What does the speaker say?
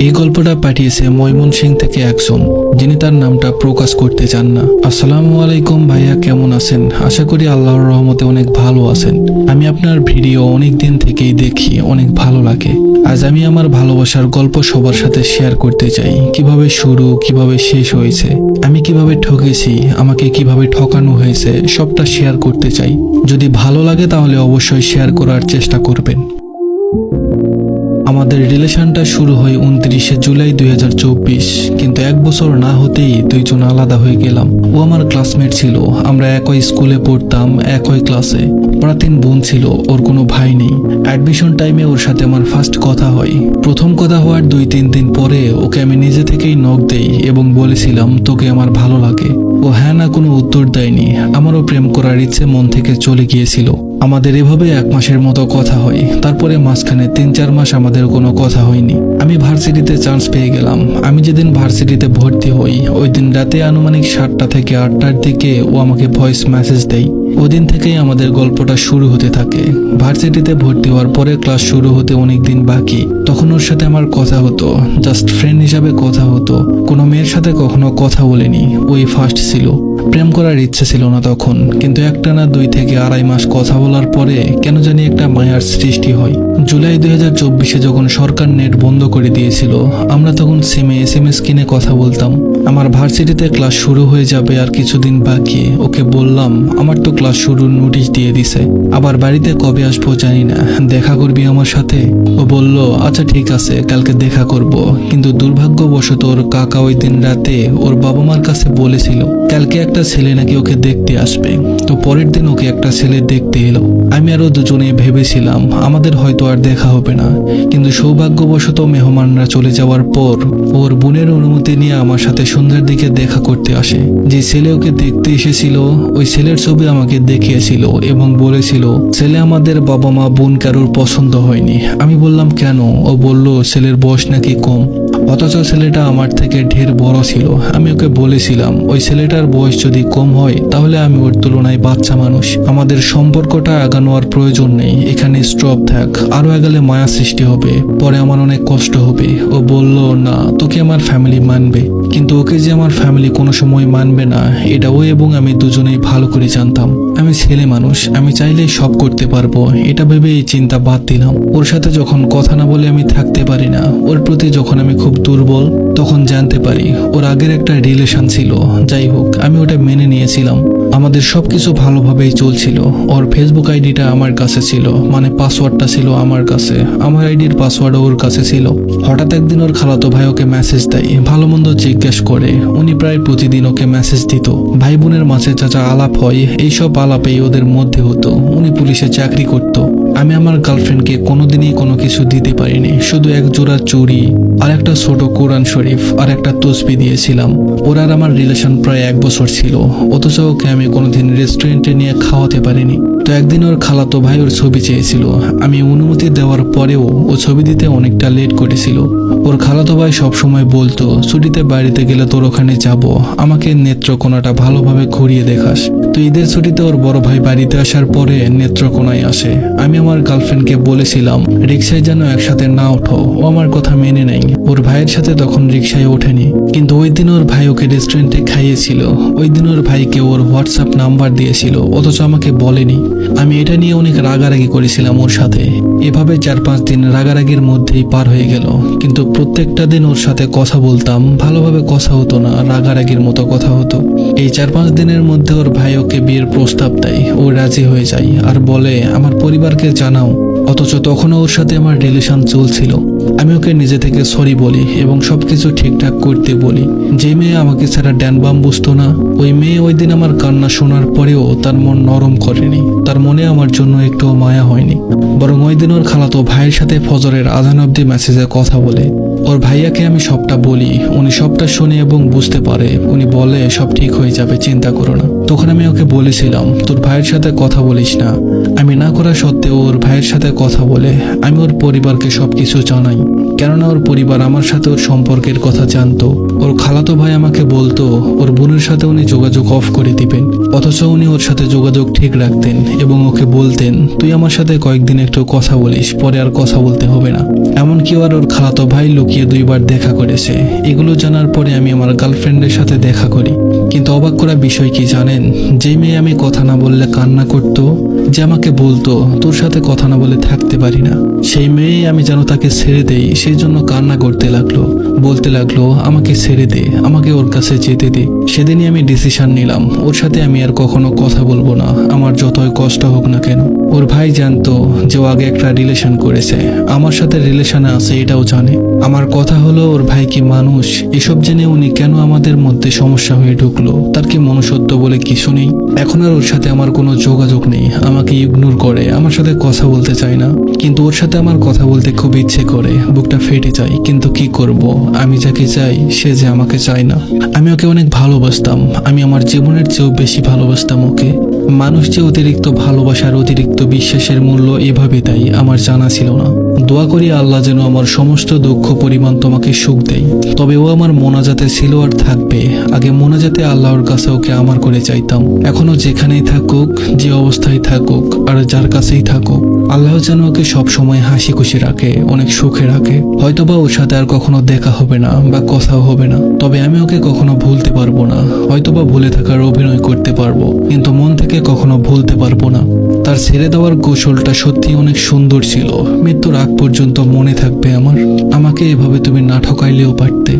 এই গল্পটা পাঠিয়েছে ময়মনসিংহ থেকে একজন, যিনি তার নামটা প্রকাশ করতে চান না। আসসালামু আলাইকুম ভাইয়া, কেমন আছেন? আশা করি আল্লাহর রহমতে অনেক ভালো আছেন। আমি আপনার ভিডিও অনেক দিন থেকেই দেখি, অনেক ভালো লাগে। আজ আমি আমার ভালোবাসার গল্প সবার সাথে শেয়ার করতে চাই। কিভাবে শুরু, কিভাবে শেষ হয়েছে, আমি কিভাবে ঠকেছি, আমাকে কিভাবে ঠকানো হয়েছে, সবটা শেয়ার করতে চাই। যদি ভালো লাগে তাহলে অবশ্যই শেয়ার করার চেষ্টা করবেন। আমাদের রিলেশনটা শুরু হয় 29শে জুলাই 2024, কিন্তু এক বছর না হতেই দুইজন আলাদা হয়ে গেলাম। ও আমার ক্লাসমেট ছিল, আমরা একই স্কুলে পড়তাম, একই ক্লাসে। ওরা 3 বোন ছিল, ওর কোনো ভাই নেই। অ্যাডমিশন টাইমে ওর সাথে আমার ফার্স্ট কথা হয়। প্রথম কথা হওয়ার 2-3 দিন পরে ওকে আমি নিজে থেকেই নক দেই এবং বলেছিলাম তোকে আমার ভালো লাগে। ও হ্যাঁ না কোনো উত্তর দেয়নি। আমারও প্রেম করার ইচ্ছে মন থেকে চলে গিয়েছিল। আমাদের এভাবে 1 মাসের মতো কথা হয়। তারপরে মাঝখানে 3-4 মাস আমাদের কোনো কথা হয়নি। আমি ভার্সিটিতে চান্স পেয়ে গেলাম। আমি যেদিন ভার্সিটিতে ভর্তি হই ওই দিন রাতে আনুমানিক 7টা থেকে 8টার দিকে ও আমাকে ভয়েস মেসেজ দেয়। ওই দিন থেকেই আমাদের গল্পটা শুরু হতে থাকে। ভার্সিটিতে ভর্তি হওয়ার পরে ক্লাস শুরু হতে অনেক দিন বাকি। তখন ওর সাথে আমার কথা হতো, জাস্ট ফ্রেন্ড হিসাবে কথা হতো। কোনো মেয়ের সাথে কখনো কথা বলিনি, ওই ফার্স্ট ছিল। প্রেম করার ইচ্ছে ছিল না তখন, কিন্তু একটানা 2 থেকে 2.5 মাস কথা বলার পরে কেন জানি একটা মায়ার সৃষ্টি হয়। জুলাই 2024-এ যখন সরকার নেট বন্ধ করে দিয়েছিল, আমরা তখন সিমে SMS কিনে কথা বলতাম। আমার ভার্সিটিতে ক্লাস শুরু হয়ে যাবে আর কিছুদিন বাকি। ওকে বললাম আমার তো ক্লাস শুরুর নোটিশ দিয়ে দিছে, আবার বাড়িতে কবে আসবো জানি না, দেখা করবি আমার সাথে? ও বলল আচ্ছা ঠিক আছে, কালকে দেখা করব। কিন্তু দুর্ভাগ্যবশত ওর কাকা ওই দিন রাতে ওর বাবা মার কাছে বলেছিল কালকে একটা ছেলে নাকি ওকে দেখতে আসবে। তো পরের দিন ওকে একটা ছেলে দেখতে এলো। আমি আরো দুজনেই ভেবেছিলাম আমাদের হয়তো আর দেখা হবে না, কিন্তু সৌভাগ্যবশত মেহমানরা চলে যাওয়ার পর ওর বোনের অনুমতি নিয়ে আমার সাথে সন্ধ্যার দিকে দেখা করতে আসে। যে ছেলে ওকে দেখতে এসেছিল ওই ছেলের ছবি আমাকে দেখিয়েছিল এবং বলেছিল ছেলে আমাদের বাবা মা বোন কারোর পছন্দ হয়নি। আমি বললাম কেন? ও বলল ছেলের বয়স নাকি কম, অথচ ছেলেটা আমার থেকে ঢের বড় ছিল। আমি ওকে বলেছিলাম ওই ছেলেটার বয়স যদি কম হয় তাহলে আমি ওর তুলনায় বাচ্চা মানুষ, আমাদের সম্পর্কটা আগানোর প্রয়োজন নেই, এখানে স্টপ থাক, আরো আগালে মায়া সৃষ্টি হবে, পরে আমার অনেক কষ্ট হবে। ও বলল না, তোকে আমার ফ্যামিলি মানবে, কিন্তু ওকে যে আমার ফ্যামিলি কোনো সময় মানবে না এটা ও এবং আমি দুজনেই ভালো করে জানতাম। আমি ছেলে মানুষ, আমি চাইলেই সব করতে পারবো, এটা ভেবে এই চিন্তা বাদ দিলাম। ওর সাথে যখন কথা না বলে আমি থাকতে পারি না, ওর প্রতি যখন আমি খুব দুর্বল, তখন জানতে পারি ওর আগের একটা রিলেশন ছিল। যাই হোক, আমি ওটা মেনে নিয়েছিলাম। আমাদের সবকিছু ভালোভাবেই চলছিল। ওর ফেসবুক আইডিটা আমার কাছে ছিল, মানে পাসওয়ার্ডটা ছিল আমার কাছে, আমার আইডির পাসওয়ার্ড ওর কাছে ছিল। হঠাৎ একদিন ওর খালাতো ভাই ওকে মেসেজ দেয়, ভালো মন্দ জিজ্ঞেস করে। উনি প্রায় প্রতিদিন ওকে মেসেজ দিত। ভাই বোনের মাঝে চাচা আলাপ হয়, এইসব আলাপেই ওদের মধ্যে হতো। উনি পুলিশে চাকরি করত। আমি আমার গার্লফ্রেন্ডকে কোনোদিনই কোনো কিছু দিতে পারিনি, শুধু এক জোড়া চুড়ি আর একটা ছোট কোরআন শরীফ আর একটা তসবি দিয়েছিলাম। ওর আর আমার রিলেশন প্রায় 1 বছর ছিল, অথচ ওকে আমি কোনোদিন রেস্টুরেন্টে নিয়ে খাওয়াতে পারিনি। তো একদিন ওর খালাতো ভাই ওর ছবি চেয়েছিল। আমি অনুমতি দেওয়ার পরেও ও ছবি দিতে অনেকটা লেট করেছিল। ওর খালাতো ভাই সবসময় বলতো ছুটিতে বাড়িতে গেলে তোর ওখানে যাব, আমাকে নেত্রকোনাটা ভালোভাবে ঘুরিয়ে দেখাস। তো ঈদের ছুটিতে ওর বড় ভাই বাড়িতে আসার পরে নেত্রকোনায় আসে। আমি আমার গার্লফ্রেন্ডকে বলেছিলাম রিক্সায় যেন একসাথে না ওঠো, ও আমার কথা মেনে নেয়। ওর ভাইয়ের সাথে তখন রিক্সায় ওঠেনি, কিন্তু ওই দিন ওর ভাই ওকে রেস্টুরেন্টে খাইয়েছিল। ওই দিন ওর ভাইকে ওর হোয়াটসঅ্যাপ নাম্বার দিয়েছিল, অথচ আমাকে বলেনি। আমি এটা নিয়ে অনেক রাগারাগি করেছিলাম ওর সাথে। এভাবে 4-5 দিন রাগারাগির মধ্যেই পার হয়ে গেল, কিন্তু প্রত্যেকটা দিন ওর সাথে কথা বলতাম, ভালোভাবে কথা হতো না, রাগারাগির মতো কথা হতো। এই 4-5 দিনের মধ্যে ওর ভাই ওকে বিয়ের প্রস্তাব দেয়। ও রাজি হয়ে যায় আর বলে আমার পরিবারকে জানাও, অথচ তখনও ওর সাথে আমার রিলেশন চলছিল। আমি ওকে নিজে থেকে সরি বলি এবং সবকিছু ঠিকঠাক করতে বলি। যে মেয়ে আমাকে ছাড়া ড্যানবাম বুঝতো না, ওই মেয়ে ওই দিন আমার কান্না শোনার পরেও তার মন নরম করেনি, তার মনে আমার জন্য একটুও মায়া হয়নি। বরং ওই দিন ওর খালাতো ভাইয়ের সাথে ফজরের আজান অব্দি মেসেজে কথা বলে। ওর ভাইয়াকে আমি সবটা বলি, উনি সবটা শুনে এবং বুঝতে পারে। উনি বলে সব ঠিক হয়ে যাবে, চিন্তা করো না। তখন আমি ওকে বলেছিলাম তোর ভাইয়ের সাথে কথা বলিস না। আমি না করা সত্ত্বেও ওর ভাইয়ের সাথে কথা বলে। আমি ওর পরিবারকে সবকিছু জানাই, কেননা ওর পরিবার আমার সাথে ওর সম্পর্কের কথা জানতো। ওর খালাতো ভাই আমাকে বলতো ওর বোনের সাথে উনি যোগাযোগ অফ করে দিবেন, অথচ উনি ওর সাথে যোগাযোগ ঠিক রাখতেন এবং ওকে বলতেন তুই আমার সাথে কয়েকদিন একটু কথা বলিস, পরে আর কথা বলতে হবে না। এমনকি ওর খালাতো ভাই লুকিয়ে গিয়ে 2বার দেখা করেছে। এগুলো জানার পরে আমি আমার গার্লফ্রেন্ডের সাথে দেখা করি। কিন্তু অবাক করা বিষয় কি জানেন, যে মেয়ে আমি কথা না বললে কান্না করত, যে আমাকে বলতো তোর সাথে কথা না বলে থাকতে পারি না, সেই মেয়ে আমি যেন তাকে ছেড়ে দেই সেই জন্য কান্না করতে লাগলো, বলতে লাগলো আমাকে ছেড়ে দে, আমাকে ওর কাছে যেতে দে। সেদিনই আমি ডিসিশন নিলাম ওর সাথে আমি আর কখনো কথা বলবো না, আমার যতই কষ্ট হোক না কেন। ওর ভাই জানতো যে ও আগে একটা রিলেশন করেছে, আমার সাথে রিলেশনে আছে এটাও জানে। আমার কথা হলো ওর ভাই কি মানুষ? এসব জেনে উনি কেন আমাদের মধ্যে সমস্যা হয়ে ঢুকলো? তার কি মনুষ্যত্ব বলে কিছু নেই? এখন আর ওর সাথে আমার কোনো যোগাযোগ নেই, আমাকে ইগনোর করে, আমার সাথে কথা বলতে চায় না। কিন্তু ওর সাথে আমার কথা বলতে খুব ইচ্ছে করে, বুকটা ফেটে যায়। কিন্তু কি করব, আমি যাকে চাই সে যে আমাকে চায় না। আমি ওকে অনেক ভালোবাসতাম, আমি আমার জীবনের চেয়েও বেশি ভালোবাসতাম ওকে। মানুষ যে অতিরিক্ত ভালোবাসার অতিরিক্ত বিশ্বাসের মূল্য এভাবে দেয় আমার জানা ছিল না। দোয়া করি আল্লাহ যেন আমার সমস্ত দুঃখ পরিমাণ তোমাকে সুখ দেয়। তবে ও আমার মোনাজাতে ছিল আর থাকবে। আগে মোনাজাতে আল্লাহর কাছে ওকে আমার করে চাইতাম। এখনো যেখানেই থাকুক, যে অবস্থায় থাকুক আর যার কাছেই থাকুক, আল্লাহ যেন ওকে সব সময় হাসি খুশি রাখে, অনেক সুখে রাখে। হয়তোবা ওর সাথে আর কখনো দেখা হবে না বা কথাও হবে না, তবে আমি ওকে কখনো ভুলতে পারবো না। হয়তোবা ভুলে থাকার অভিনয় করতে পারবো, কিন্তু মন থেকে কখনো ভুলতে পারবো না। তার ছেড়ে দেওয়ার কৌশলটা সত্যি অনেক সুন্দর ছিল, মৃত্যুর আগ পর্যন্ত মনে থাকবে আমার। আমাকে এভাবে তুমি না ঠকাইলেও পারতে।